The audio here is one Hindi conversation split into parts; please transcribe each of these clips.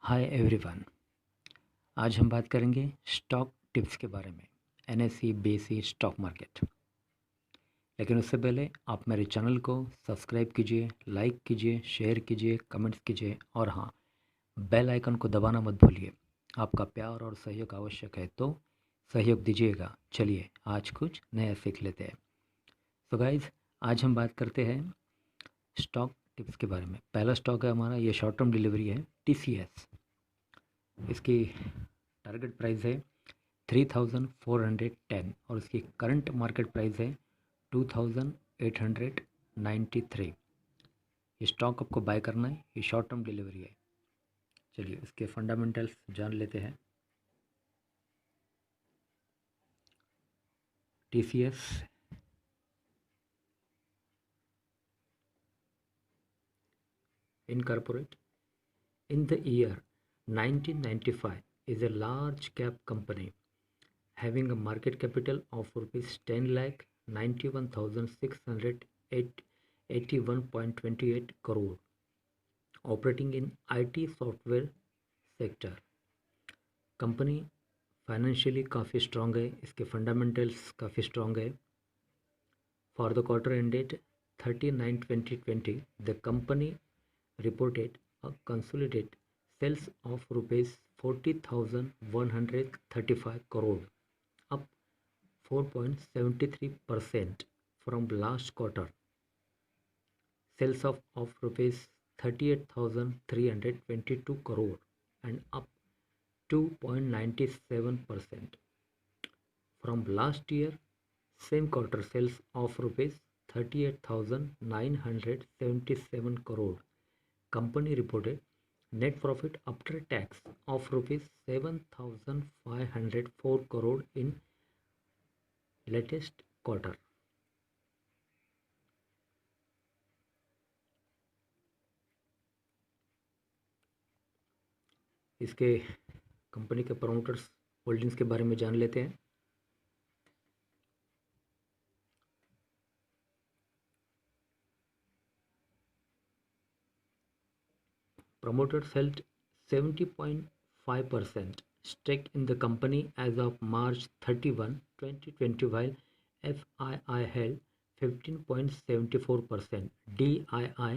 Hi everyone. आज हम बात करेंगे स्टॉक टिप्स के बारे में। NSE BSE stock market. लेकिन उससे पहले आप मेरे चैनल को सब्सक्राइब कीजिए, लाइक कीजिए, शेयर कीजिए, कमेंट्स कीजिए और हाँ, बेल आइकन को दबाना मत भूलिए। आपका प्यार और सहयोग आवश्यक है, तो सहयोग दीजिएगा। चलिए आज कुछ नया सीख लेते हैं। तो गाइज, आज हम बात करते हैं स्टॉक टिप्स के बारे में। पहला स्टॉक है हमारा, ये शॉर्ट टर्म डिलीवरी है, टीसीएस। इसकी टारगेट प्राइस है 3410 और इसकी करंट मार्केट प्राइस है 2893। ये स्टॉक आपको बाय करना है, ये शॉर्ट टर्म डिलीवरी है। चलिए इसके फंडामेंटल्स जान लेते हैं। TCS Incorporate in the year 1995 is a large cap company having a market capital of rupees 10 lakh 91,681.28 crore, operating in IT software sector. Company financially काफ़ी स्ट्रॉन्ग है, इसके फंडामेंटल्स काफ़ी स्ट्रॉन्ग है। For the quarter ended 30/9/2020 the company reported a consolidated sales of rupees 40,135 crore, up 4.73% from last quarter. Sales of rupees 38,322 crore and up 2.97% from last year. Same quarter sales of rupees 38,977 crore. Company reported net profit after tax of rupees 7,504 crore in latest quarter. इसके कंपनी के प्रमोटर्स होल्डिंग्स के बारे में जान लेते हैं। Promoters held 70.5% stake in the company as of March 31, 2020, while FII held 15.74%, DII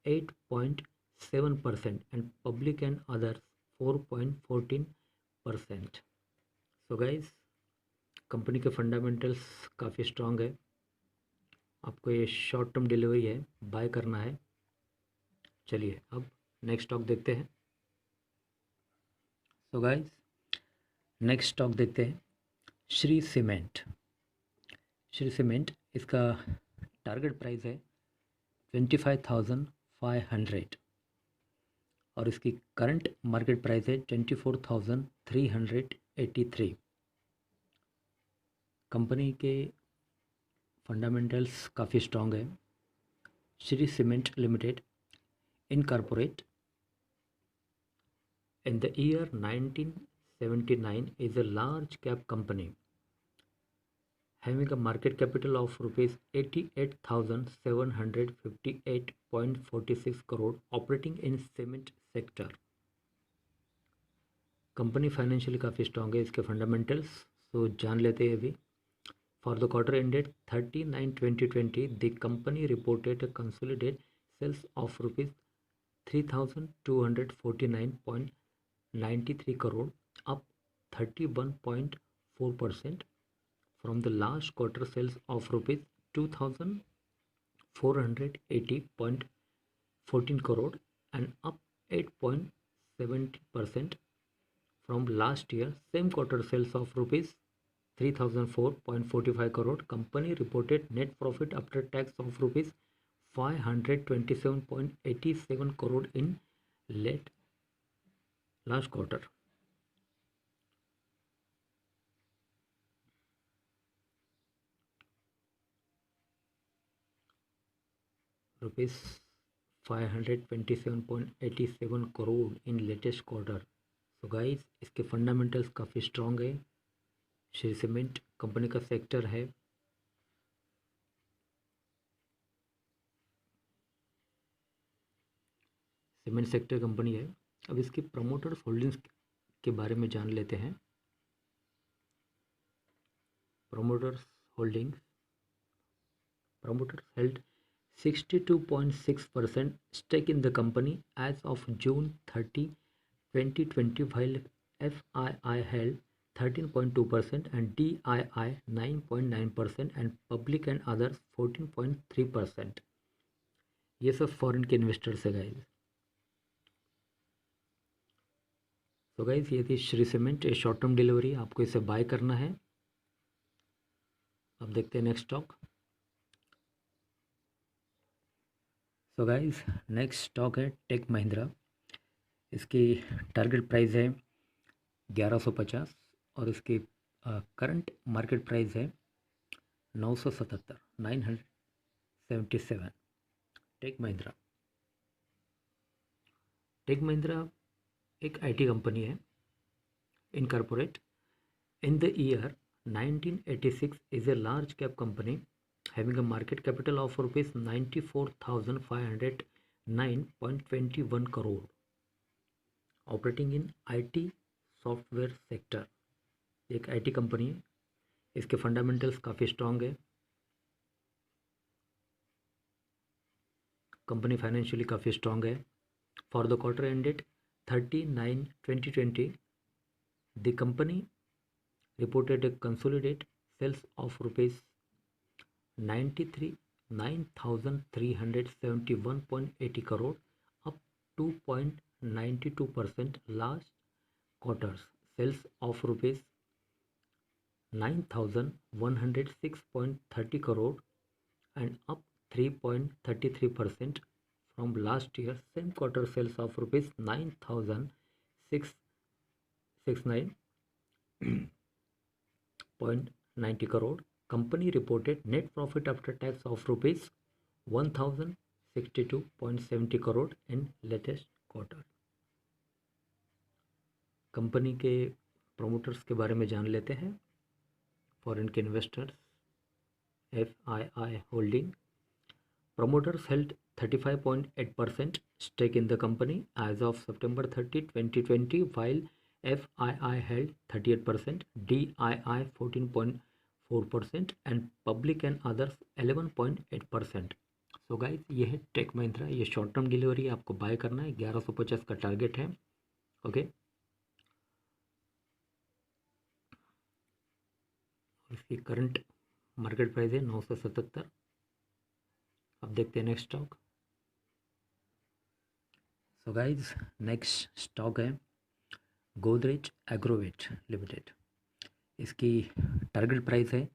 8.7% and public and others 4.14%. So guys, company के फंडामेंटल्स काफ़ी स्ट्रॉन्ग है। आपको ये शॉर्ट टर्म डिलीवरी है, बाय करना है। चलिए अब नेक्स्ट स्टॉक देखते हैं। सो गाइस, नेक्स्ट स्टॉक देखते हैं, श्री सीमेंट। श्री सीमेंट, इसका टारगेट प्राइस है 25,500 और इसकी करंट मार्केट प्राइस है 24,383। कंपनी के फंडामेंटल्स काफ़ी स्ट्रॉन्ग है। Shri cement limited incorporate in the year 1979 is a large cap company having a market capital of rupees 88,758.46 crore, operating in cement sector. Company financially काफ़ी स्ट्रॉन्ग है, इसके फंडामेंटल्स तो जान लेते हैं अभी। For the quarter ended 30/9/2020 the company reported consolidated sales of rupees 3,249.93 crore, up 31.4% from the last quarter sales of rupees 2,480.14 crore and up 8.70% from last year. Same quarter sales of rupees 3,004.45 crore. Company reported net profit after tax of rupees 527.87 crore in last quarter. Rupees 527.87 crore in latest quarter. So guys, इसके फंडामेंटल्स काफ़ी स्ट्रॉन्ग है। श्री सीमेंट कंपनी का सेक्टर है। सीमेंट सेक्टर कंपनी है। अब इसके प्रमोटर्स होल्डिंग्स के बारे में जान लेते हैं। Promoters holdings, promoters held 62.6% stake in the company as of June 30, 2020, while FII held 13.2% and DII 9.9% and public and others 14.3%। ये सब फॉरेन के इन्वेस्टर्स है गाइज। तो गाइज ये थी श्री सीमेंट, ये शॉर्ट टर्म डिलीवरी, आपको इसे बाय करना है। अब देखते हैं next stock. So guys next stock है टेक महिंद्रा। इसकी टारगेट प्राइस है 1150 और इसकी करंट मार्केट प्राइस है 977, 977। टेक महिंद्रा, टेक महिंद्रा एक आईटी कंपनी है, incorporate. In the year 1986 is a large cap company having a market capital of rupees 94,509.21 crore, operating in IT software sector. एक आईटी कंपनी है, इसके फंडामेंटल्स काफ़ी स्ट्रांग है, कंपनी फाइनेंशियली काफ़ी स्ट्रांग है। For the quarter ended 30/9/2020 the company reported a consolidated sales of rupees 9,371.80 crore, up 2.92%. Last quarter's sales of rupees 9,106.30 crore and up 3.33% from last year same quarter sales of rupees 9,669.90 crore. Company reported net profit after tax of rupees 1,062.70 crore in latest quarter। Company के प्रोमोटर्स के बारे में जान लेते हैं। फॉरेन के investors, FII holding. Promoters held 35.8% stake in the company as of September 30, 2020, while FII held 38%, DII 14.4% and public and others 11.8%। So guys ये है टेक महिंद्रा, ये शॉर्ट टर्म डिलीवरी आपको बाय करना है, 1150 का टारगेट है। ओके, इसकी करंट मार्केट प्राइस है 977। अब देखते हैं next stock. So guys next stock है गोदरेज एग्रोवेट लिमिटेड। इसकी टारगेट प्राइस है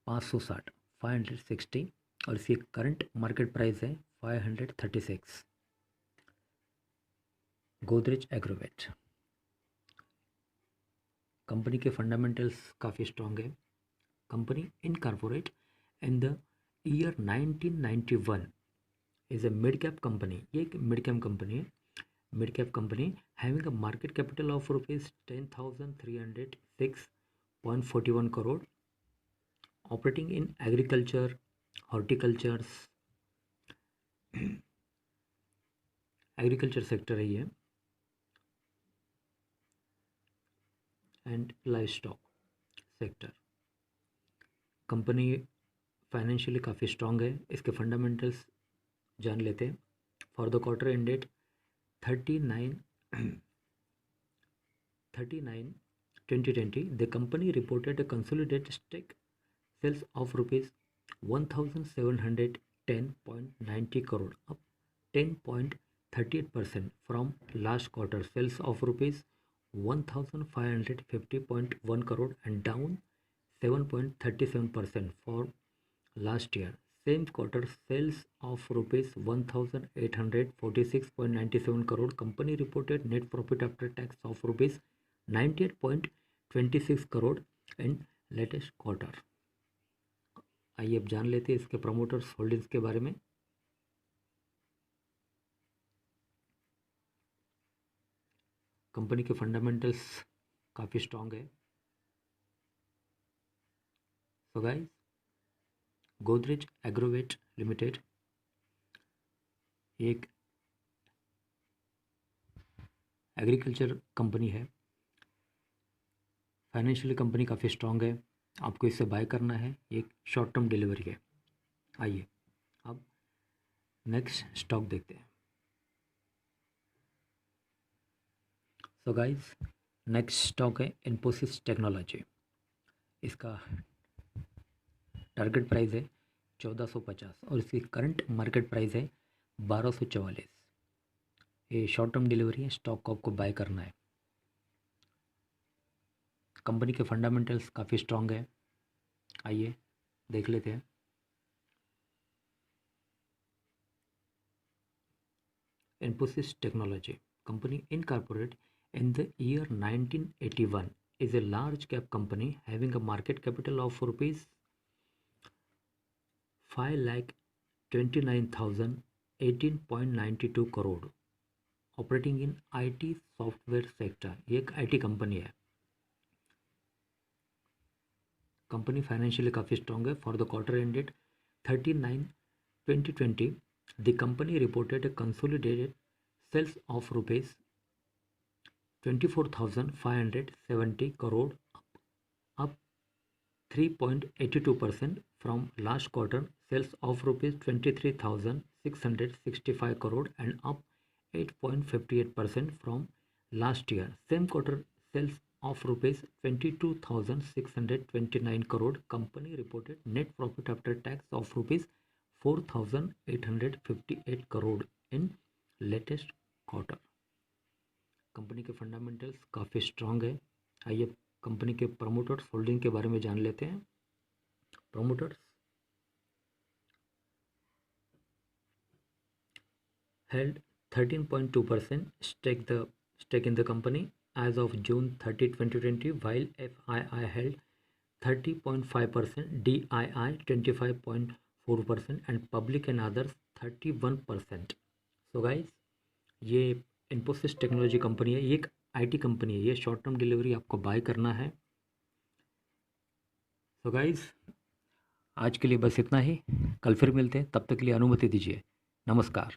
560, 560 और इसकी करंट मार्केट प्राइस है 536। गोदरेज एग्रोवेट कंपनी के फंडामेंटल्स काफ़ी स्ट्रॉन्ग है। Company incorporate in the year 1991 is a mid cap company. ये एक मिड कैप कंपनी है, mid cap company having a market capital of rupees 10,306.41 crore, operating in agriculture, horticultures, agriculture sector है ये, and live stock sector. Company financially काफ़ी स्ट्रॉन्ग है। इसके फंडामेंटल्स जान लेते हैं। For the quarter ended 39/2020 the company reported a consolidated stake sales of rupees 1,710.90 crore, up 10.38% from last quarter sales of rupees 1,550.1 crore and down 7.37% for last year same quarter sales of rupees 1,846.97 crore. Company reported net profit after tax of rupees 98.26 crore in latest quarter। आइए अब जान लेते हैं इसके प्रमोटर्स होल्डिंग्स के बारे में। कंपनी के फंडामेंटल्स काफ़ी स्ट्रॉन्ग है। So guys Godrej Agrovet limited एक एग्रीकल्चर कंपनी है, फाइनेंशियली कंपनी काफ़ी स्ट्रांग है, आपको इससे बाय करना है, एक शॉर्ट टर्म डिलीवरी है। आइए अब नेक्स्ट स्टॉक देखते हैं। सो गाइस, नेक्स्ट स्टॉक है इन्फोसिस टेक्नोलॉजी। इसका टारगेट प्राइस है 1450 और इसकी करंट मार्केट प्राइस है 1244। ये शॉर्ट टर्म डिलीवरी है, स्टॉक को आपको बाय करना है। कंपनी के फंडामेंटल्स काफ़ी स्ट्रांग है, आइए देख लेते हैं। Infosys technology company incorporated in the year 1981 is a large cap company having a market capital of rupees 5,29,018.92 crore, operating in IT software sector. ये एक IT कंपनी है। कंपनी फाइनेंशियली काफ़ी स्ट्रॉन्ग है। For the quarter ended 30/9/2020 the company reported a consolidated sales of rupees 24,570 crore, up 3.82% from last quarter. Sales of rupees 23,665 crore and up 8.58% from last year. Same quarter sales of rupees 22,629 crore. Company reported net profit after tax of rupees 4,858 crore in latest quarter. Company के फंडामेंटल्स काफ़ी स्ट्रांग है। आइए कंपनी के प्रमोटर्स होल्डिंग के बारे में जान लेते हैं। Promoters held 13.2% stake in the company as of June 30, 2020, while FII held 30.5%, DII 25.4% and public and others 31%. So guys, ये इन्फोसिस टेक्नोलॉजी कंपनी है, ये एक IT कंपनी है, ये शॉर्ट टर्म डिलीवरी आपको बाय करना है। तो गाइस, आज के लिए बस इतना ही, कल फिर मिलते हैं, तब तक के लिए अनुमति दीजिए। नमस्कार।